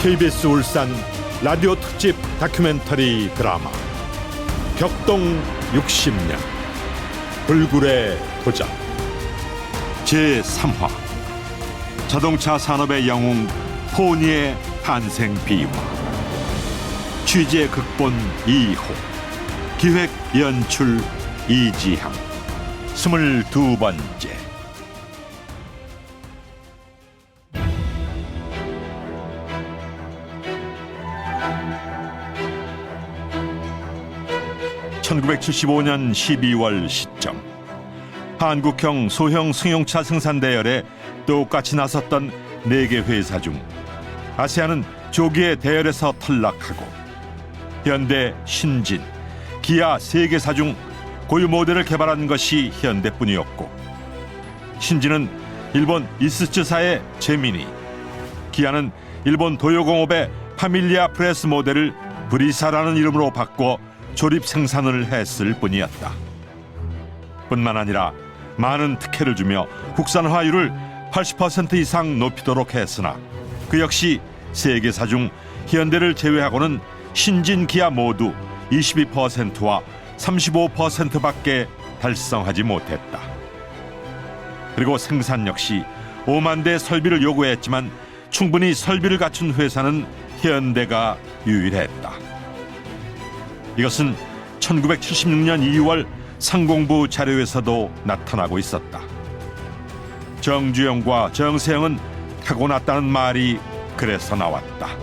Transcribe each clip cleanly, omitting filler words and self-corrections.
KBS 울산 라디오 특집 다큐멘터리 드라마 격동 60년 불굴의 도전 제3화 자동차 산업의 영웅 포니의 탄생 비화. 취재 극본 이호, 기획 연출 이지향. 22번째. (1975년 12월) 시점, 한국형 소형 승용차 생산 대열에 똑같이 나섰던 4개 회사 중 아세아는 조기에 대열에서 탈락하고 현대, 신진, 기아 3개사 중 고유 모델을 개발한 것이 현대뿐이었고, 신진은 일본 이스츠사의 제미니, 기아는 일본 도요공업의 파밀리아 프레스 모델을 브리사라는 이름으로 바꿔 조립 생산을 했을 뿐이었다. 뿐만 아니라 많은 특혜를 주며 국산화율을 80% 이상 높이도록 했으나 그 역시 3개사 중 현대를 제외하고는 신진, 기아 모두 22%와 35%밖에 달성하지 못했다. 그리고 생산 역시 5만 대 설비를 요구했지만 충분히 설비를 갖춘 회사는 현대가 유일했다. 이것은 1976년 2월 상공부 자료에서도 나타나고 있었다. 정주영과 정세영은 타고났다는 말이 그래서 나왔다.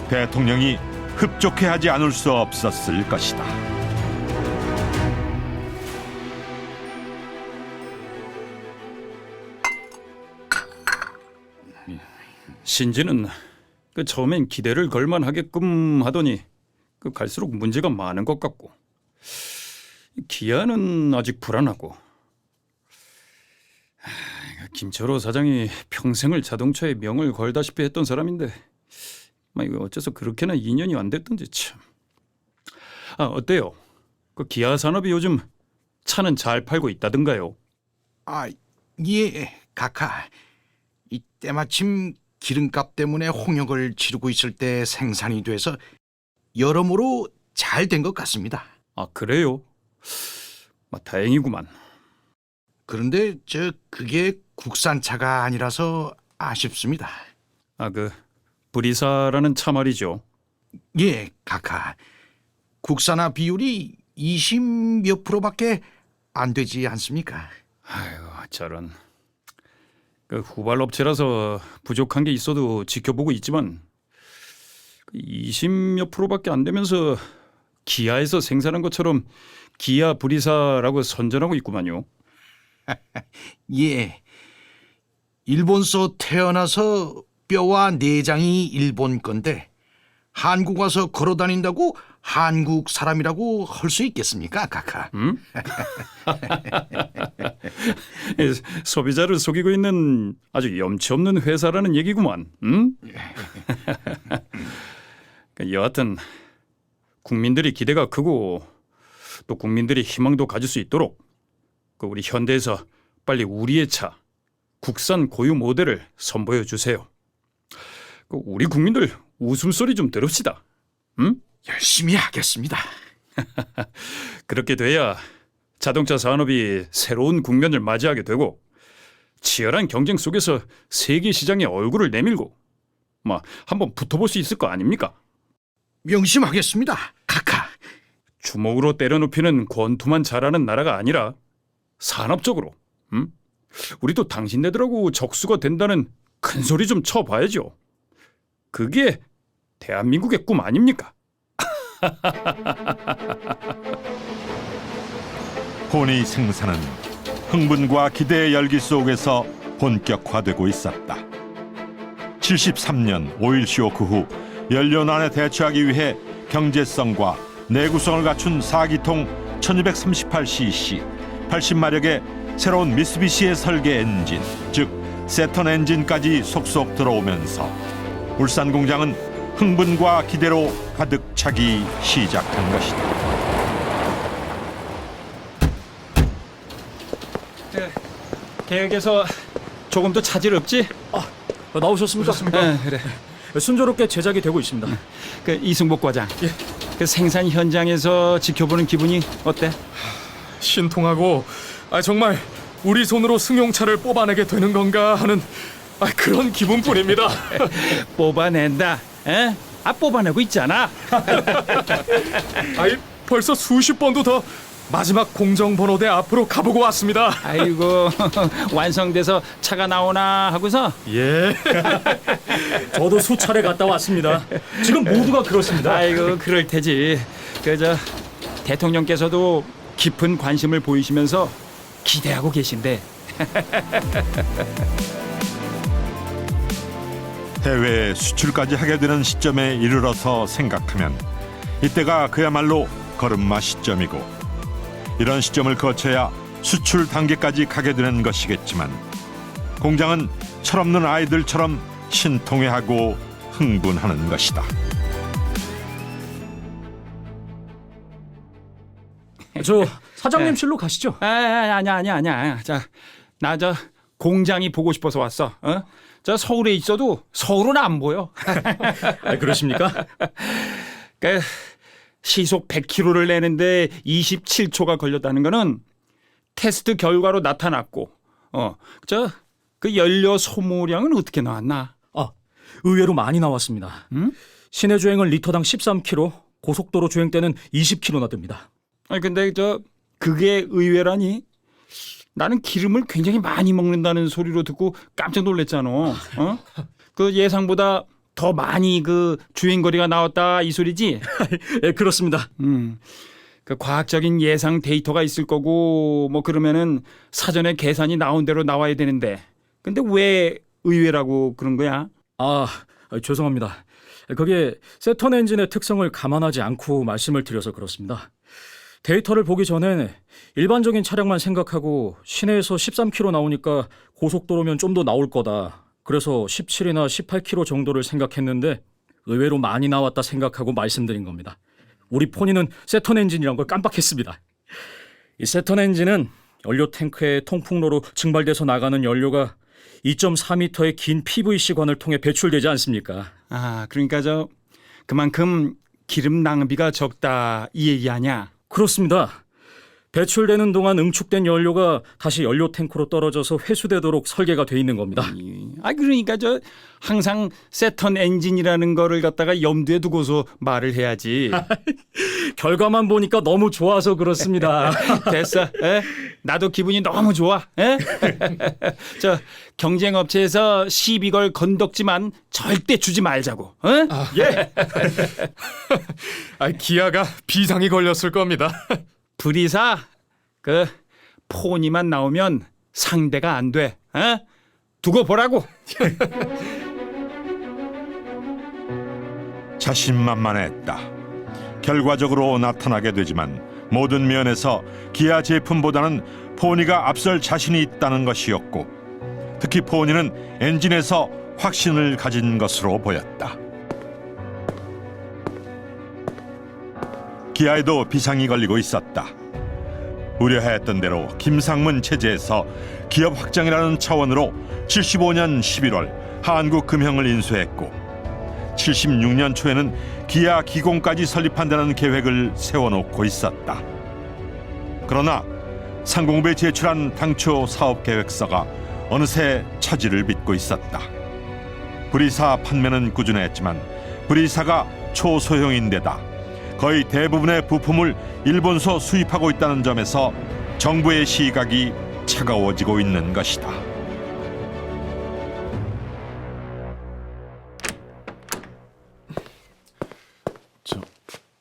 대통령이 흡족해하지 않을 수 없었을 것이다. 신진은 처음엔 기대를 걸만하게끔 하더니 갈수록 문제가 많은 것 같고, 기아는 아직 불안하고, 김철호 사장이 평생을 자동차에 명을 걸다시피 했던 사람인데 이거 어째서 그렇게나 인연이 안 됐던지 참. 어때요? 기아 산업이 요즘 차는 잘 팔고 있다던가요? 예, 각하. 이 때마침 기름값 때문에 홍역을 치르고 있을 때 생산이 돼서 여러모로 잘 된 것 같습니다. 그래요? 다행이구만. 그런데 그게 국산차가 아니라서 아쉽습니다. 브리사라는 차 말이죠. 예, 각하. 국산화 비율이 20몇 %밖에 안 되지 않습니까? 아이고, 저런. 후발업체라서 부족한 게 있어도 지켜보고 있지만 20몇 %밖에 안 되면서 기아에서 생산한 것처럼 기아 브리사라고 선전하고 있구만요. 예. 일본서 태어나서 뼈와 내장이 일본 건데 한국 와서 걸어 다닌다고 한국 사람이라고 할 수 있겠습니까, 각하? 소비자를 속이고 있는 아주 염치 없는 회사라는 얘기구만. 여하튼 국민들이 기대가 크고 또 국민들이 희망도 가질 수 있도록 우리 현대에서 빨리 우리의 차, 국산 고유 모델을 선보여 주세요. 우리 국민들 웃음소리 좀 들읍시다. 열심히 하겠습니다. 그렇게 돼야 자동차 산업이 새로운 국면을 맞이하게 되고 치열한 경쟁 속에서 세계 시장에 얼굴을 내밀고 한번 붙어볼 수 있을 거 아닙니까? 명심하겠습니다, 각하. 주먹으로 때려눕히는 권투만 잘하는 나라가 아니라 산업적으로, 우리도 당신네들하고 적수가 된다는 큰 소리 좀 쳐봐야죠. 그게 대한민국의 꿈 아닙니까? 포니 생산은 흥분과 기대의 열기 속에서 본격화되고 있었다. 73년 오일쇼 그 후 연료난에 대처하기 위해 경제성과 내구성을 갖춘 4기통 1238cc 80마력의 새로운 미쓰비시의 설계 엔진, 즉 세턴 엔진까지 속속 들어오면서 울산 공장은 흥분과 기대로 가득 차기 시작한 것이다. 계획에서 조금 더 차질 없지? 나오셨습니까? 그래. 순조롭게 제작이 되고 있습니다. 그 이승복 과장, 그 생산 현장에서 지켜보는 기분이 어때? 신통하고 정말 우리 손으로 승용차를 뽑아내게 되는 건가 하는 그런 기분뿐입니다. 뽑아낸다. 에? 뽑아내고 있잖아. 벌써 수십 번도 더 마지막 공정번호대 앞으로 가보고 왔습니다. 아이고 완성돼서 차가 나오나 하고서. 예. 저도 수차례 갔다 왔습니다. 지금 모두가 그렇습니다. 아이고 그럴 테지. 그저 대통령께서도 깊은 관심을 보이시면서 기대하고 계신데. 해외 수출까지 하게 되는 시점에 이르러서 생각하면 이때가 그야말로 걸음마 시점이고, 이런 시점을 거쳐야 수출 단계까지 가게 되는 것이겠지만, 공장은 철없는 아이들처럼 신통해하고 흥분하는 것이다. 저 사장님 실로 가시죠. 아니야. 자, 나 저 공장이 보고 싶어서 왔어. 저 서울에 있어도 서울은 안 보여. 그러십니까? 그 시속 100km를 내는데 27초가 걸렸다는 거는 테스트 결과로 나타났고, 저 그 연료 소모량은 어떻게 나왔나? 의외로 많이 나왔습니다. 시내 주행은 리터당 13km, 고속도로 주행 때는 20km나 됩니다. 근데 저 그게 의외라니? 나는 기름을 굉장히 많이 먹는다는 소리로 듣고 깜짝 놀랐잖아. 그 예상보다 더 많이 그 주행거리가 나왔다 이 소리지? 예, 그렇습니다. 그 과학적인 예상 데이터가 있을 거고 뭐 그러면은 사전에 계산이 나온 대로 나와야 되는데, 근데 왜 의외라고 그런 거야? 죄송합니다. 그게 세턴 엔진의 특성을 감안하지 않고 말씀을 드려서 그렇습니다. 데이터를 보기 전엔 일반적인 차량만 생각하고 시내에서 13km 나오니까 고속도로면 좀 더 나올 거다, 그래서 17이나 18km 정도를 생각했는데 의외로 많이 나왔다 생각하고 말씀드린 겁니다. 우리 포니는 세턴 엔진이란 걸 깜빡했습니다. 이 세턴 엔진은 연료 탱크의 통풍로로 증발돼서 나가는 연료가 2.4m의 긴 PVC관을 통해 배출되지 않습니까? 그러니까 저 그만큼 기름 낭비가 적다 이 얘기 아니야? 그렇습니다. 배출되는 동안 응축된 연료가 다시 연료 탱크로 떨어져서 회수되도록 설계가 돼 있는 겁니다. 그러니까 저 항상 세턴 엔진이라는 거를 갖다가 염두에 두고서 말을 해야지. 결과만 보니까 너무 좋아서 그렇습니다. 됐어. 나도 기분이 너무 좋아. 저 경쟁업체에서 시비 걸 건덕지만 절대 주지 말자고. 예. 기아가 비상이 걸렸을 겁니다. 불이사 그 포니만 나오면 상대가 안 돼. 두고 보라고. 자신만만했다. 결과적으로 나타나게 되지만 모든 면에서 기아 제품보다는 포니가 앞설 자신이 있다는 것이었고, 특히 포니는 엔진에서 확신을 가진 것으로 보였다. 기아에도 비상이 걸리고 있었다. 우려했던 대로 김상문 체제에서 기업 확장이라는 차원으로 75년 11월 한국금형을 인수했고, 76년 초에는 기아 기공까지 설립한다는 계획을 세워놓고 있었다. 그러나 상공부에 제출한 당초 사업계획서가 어느새 차질을 빚고 있었다. 불이사 판매는 꾸준했지만 불이사가 초소형인데다 거의 대부분의 부품을 일본서 수입하고 있다는 점에서 정부의 시각이 차가워지고 있는 것이다.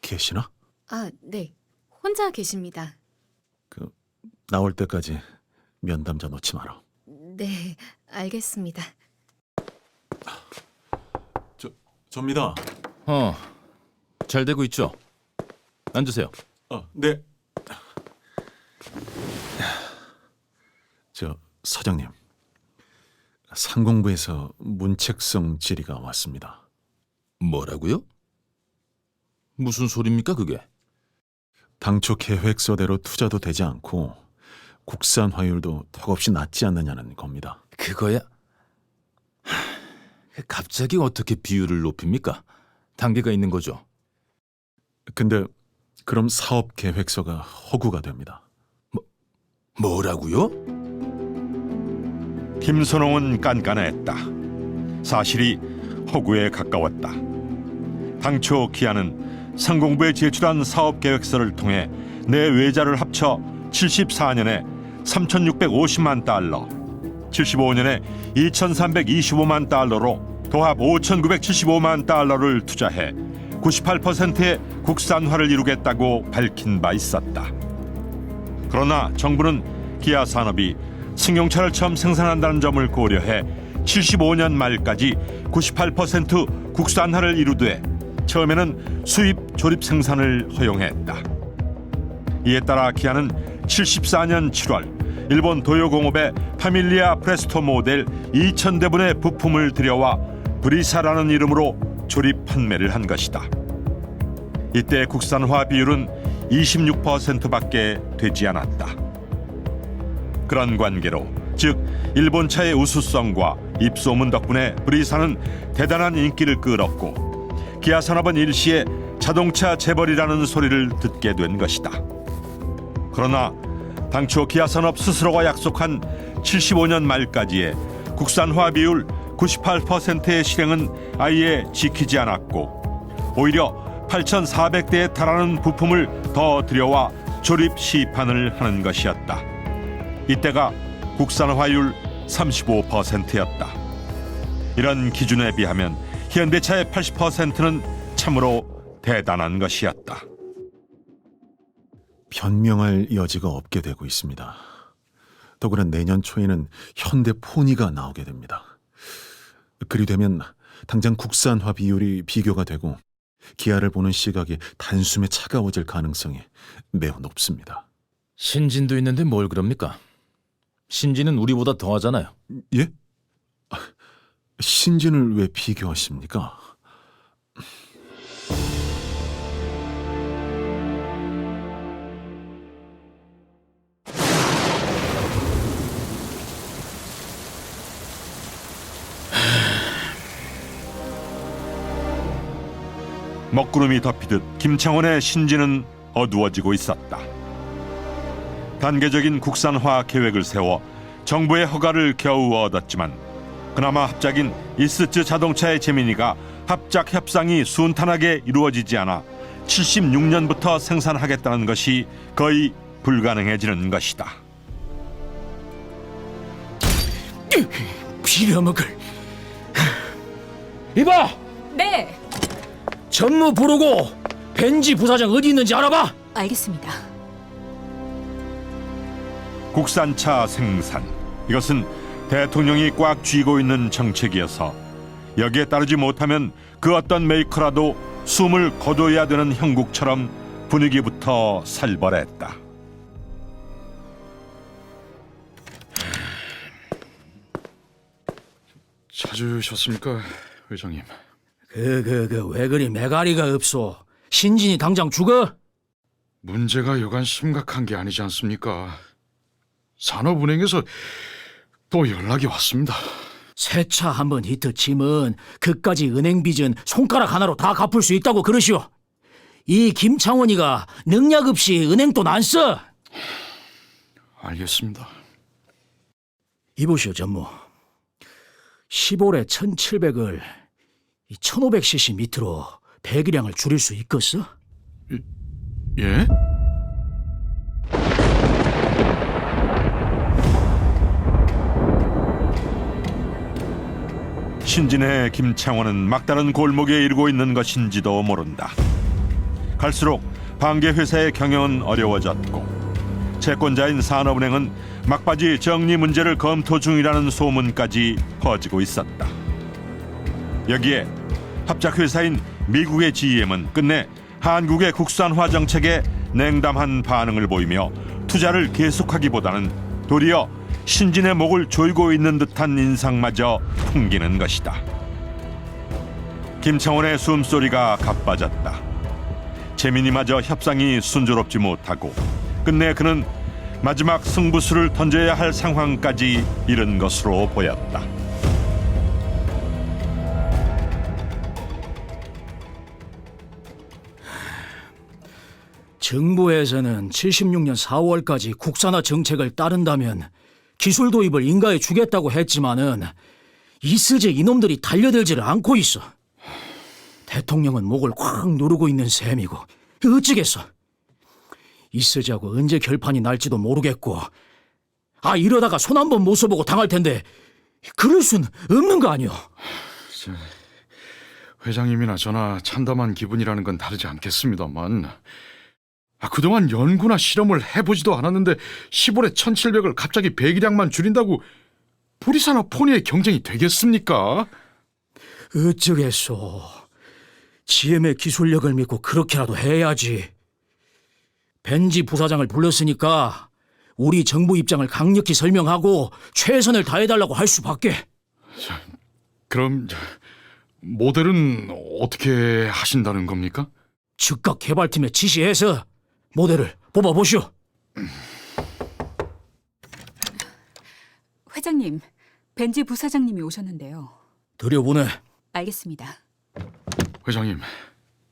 계시나? 네. 혼자 계십니다. 나올 때까지 면담자 놓지 마라. 네, 알겠습니다. 접니다. 잘 되고 있죠? 앉으세요. 네. 사장님, 상공부에서 문책성 질의가 왔습니다. 뭐라고요? 무슨 소리입니까 그게? 당초 계획서대로 투자도 되지 않고 국산 화율도 턱없이 낮지 않느냐는 겁니다. 그거야? 갑자기 어떻게 비율을 높입니까? 단계가 있는 거죠. 근데 그럼 사업 계획서가 허구가 됩니다. 뭐라고요? 김선홍은 깐깐했다. 사실이 허구에 가까웠다. 당초 기아는 상공부에 제출한 사업 계획서를 통해 내 외자를 합쳐 74년에 3,650만 달러, 75년에 2,325만 달러로 도합 5,975만 달러를 투자해 98%의 국산화를 이루겠다고 밝힌 바 있었다. 그러나 정부는 기아 산업이 승용차를 처음 생산한다는 점을 고려해 75년 말까지 98% 국산화를 이루되 처음에는 수입 조립 생산을 허용했다. 이에 따라 기아는 74년 7월 일본 도요공업에 파밀리아 프레스토 모델 2,000대분의 부품을 들여와 브리사라는 이름으로 조립 판매를 한 것이다. 이때 국산화 비율은 26%밖에 되지 않았다. 그런 관계로 즉 일본차의 우수성과 입소문 덕분에 브리사는 대단한 인기를 끌었고 기아 산업은 일시에 자동차 재벌이라는 소리를 듣게 된 것이다. 그러나 당초 기아 산업 스스로가 약속한 75년 말까지의 국산화 비율 98%의 실행은 아예 지키지 않았고 오히려 8,400대에 달하는 부품을 더 들여와 조립 시판을 하는 것이었다. 이때가 국산화율 35%였다. 이런 기준에 비하면 현대차의 80%는 참으로 대단한 것이었다. 변명할 여지가 없게 되고 있습니다. 더구나 내년 초에는 현대 포니가 나오게 됩니다. 그리 되면 당장 국산화 비율이 비교가 되고 기아를 보는 시각이 단숨에 차가워질 가능성이 매우 높습니다. 신진도 있는데 뭘 그럽니까? 신진은 우리보다 더하잖아요. 예? 신진을 왜 비교하십니까? 먹구름이 덮이듯 김창원의 신진은 어두워지고 있었다. 단계적인 국산화 계획을 세워 정부의 허가를 겨우 얻었지만 그나마 합작인 이스츠 자동차의 재민이가 합작 협상이 순탄하게 이루어지지 않아 76년부터 생산하겠다는 것이 거의 불가능해지는 것이다. 빌어먹을. 이봐! 네, 전무 부르고 벤지 부사장 어디 있는지 알아봐. 알겠습니다. 국산차 생산, 이것은 대통령이 꽉 쥐고 있는 정책이어서 여기에 따르지 못하면 그 어떤 메이커라도 숨을 거둬야 되는 형국처럼 분위기부터 살벌했다. 찾으셨습니까, 회장님? 왜 그리 매가리가 없소? 신진이 당장 죽어? 문제가 여간 심각한 게 아니지 않습니까? 산업은행에서 또 연락이 왔습니다. 새 차 한번 히트 치면 그까지 은행 빚은 손가락 하나로 다 갚을 수 있다고 그러시오. 이 김창원이가 능력 없이 은행 돈 안 써. 알겠습니다. 이보시오, 전무. 15에 1700을 1500cc 밑으로 배기량을 줄일 수 있겠어? 예? 신진의 김창원은 막다른 골목에 이르고 있는 것인지도 모른다. 갈수록 반개회사의 경영은 어려워졌고 채권자인 산업은행은 막바지 정리 문제를 검토 중이라는 소문까지 퍼지고 있었다. 여기에 합작회사인 미국의 GM은 끝내 한국의 국산화 정책에 냉담한 반응을 보이며 투자를 계속하기보다는 도리어 신진의 목을 조이고 있는 듯한 인상마저 풍기는 것이다. 김창원의 숨소리가 가빠졌다. 재민이마저 협상이 순조롭지 못하고 끝내 그는 마지막 승부수를 던져야 할 상황까지 이른 것으로 보였다. 정부에서는 76년 4월까지 국산화 정책을 따른다면 기술 도입을 인가해 주겠다고 했지만은 이스제 이놈들이 달려들지를 않고 있어. 대통령은 목을 콱 누르고 있는 셈이고 어찌겠어. 이스제하고 언제 결판이 날지도 모르겠고 이러다가 손 한 번 못 써보고 당할 텐데 그럴 순 없는 거 아니오. 회장님이나 저나 참담한 기분이라는 건 다르지 않겠습니다만 그동안 연구나 실험을 해보지도 않았는데 15에 1700을 갑자기 배기량만 줄인다고 보리사나 포니의 경쟁이 되겠습니까? 어쩌겠소. GM의 기술력을 믿고 그렇게라도 해야지. 벤지 부사장을 불렀으니까 우리 정부 입장을 강력히 설명하고 최선을 다해달라고 할 수밖에. 그럼 모델은 어떻게 하신다는 겁니까? 즉각 개발팀에 지시해서 모델을 뽑아보시오. 회장님, 벤지 부사장님이 오셨는데요. 들여보내. 알겠습니다. 회장님,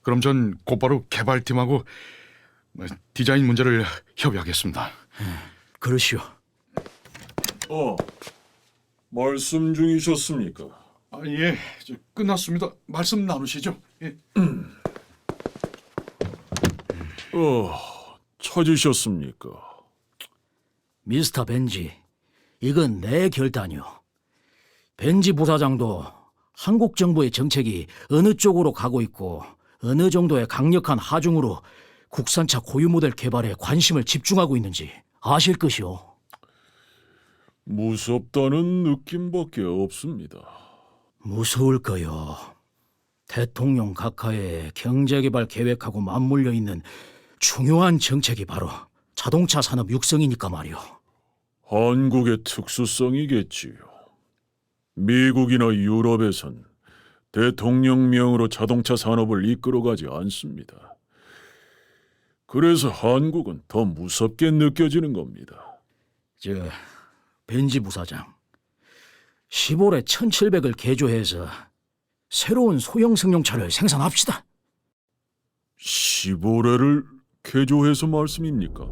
그럼 전 곧바로 개발팀하고 디자인 문제를 협의하겠습니다. 그러시오. 말씀 중이셨습니까? 예, 끝났습니다. 말씀 나누시죠. 예. 찾으셨습니까? 미스터 벤지, 이건 내 결단이오. 벤지 부사장도 한국 정부의 정책이 어느 쪽으로 가고 있고 어느 정도의 강력한 하중으로 국산차 고유 모델 개발에 관심을 집중하고 있는지 아실 것이오. 무섭다는 느낌밖에 없습니다. 무서울 거요. 대통령 각하의 경제개발 계획하고 맞물려 있는 중요한 정책이 바로 자동차 산업 육성이니까 말이오. 한국의 특수성이겠지요. 미국이나 유럽에선 대통령명으로 자동차 산업을 이끌어가지 않습니다. 그래서 한국은 더 무섭게 느껴지는 겁니다. 벤지 부사장, 15에 1700을 개조해서 새로운 소형 승용차를 생산합시다. 15례를 개조해서 말씀입니까?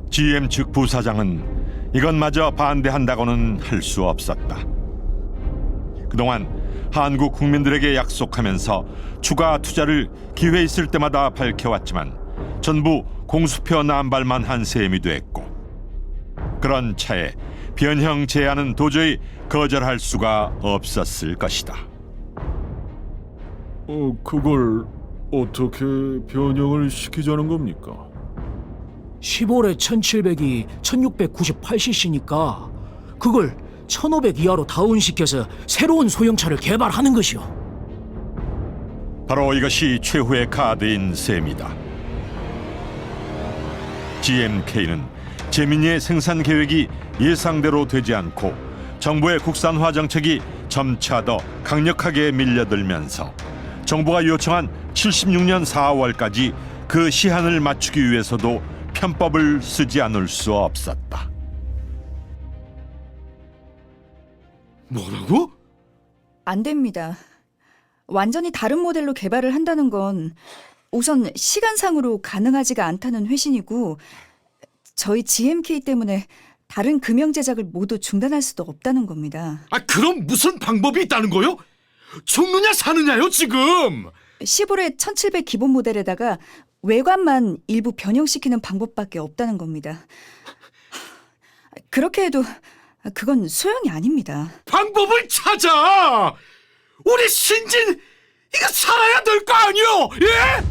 GM 측 부사장은 이것마저 반대한다고는 할 수 없었다. 그동안 한국 국민들에게 약속하면서 추가 투자를 기회 있을 때마다 밝혀왔지만 전부 공수표 남발만 한 셈이 됐고, 그런 차에 변형 제안은 도저히 거절할 수가 없었을 것이다. 그걸 어떻게 변형을 시키자는 겁니까? 15에 1700이 1698cc니까 그걸 1500 이하로 다운시켜서 새로운 소형차를 개발하는 것이요. 바로 이것이 최후의 카드인 셈이다. GMK는 제민이의 생산 계획이 예상대로 되지 않고 정부의 국산화 정책이 점차 더 강력하게 밀려들면서 정부가 요청한 76년 4월까지 그 시한을 맞추기 위해서도 편법을 쓰지 않을 수 없었다. 뭐라고? 안 됩니다. 완전히 다른 모델로 개발을 한다는 건 우선 시간상으로 가능하지가 않다는 회신이고, 저희 GMK 때문에 다른 금형 제작을 모두 중단할 수도 없다는 겁니다. 그럼 무슨 방법이 있다는 거요? 죽느냐 사느냐요 지금? 15에 1700 기본 모델에다가 외관만 일부 변형시키는 방법밖에 없다는 겁니다. 그렇게 해도 그건 소용이 아닙니다. 방법을 찾아! 우리 신진 이거 살아야 될 거 아니요? 예?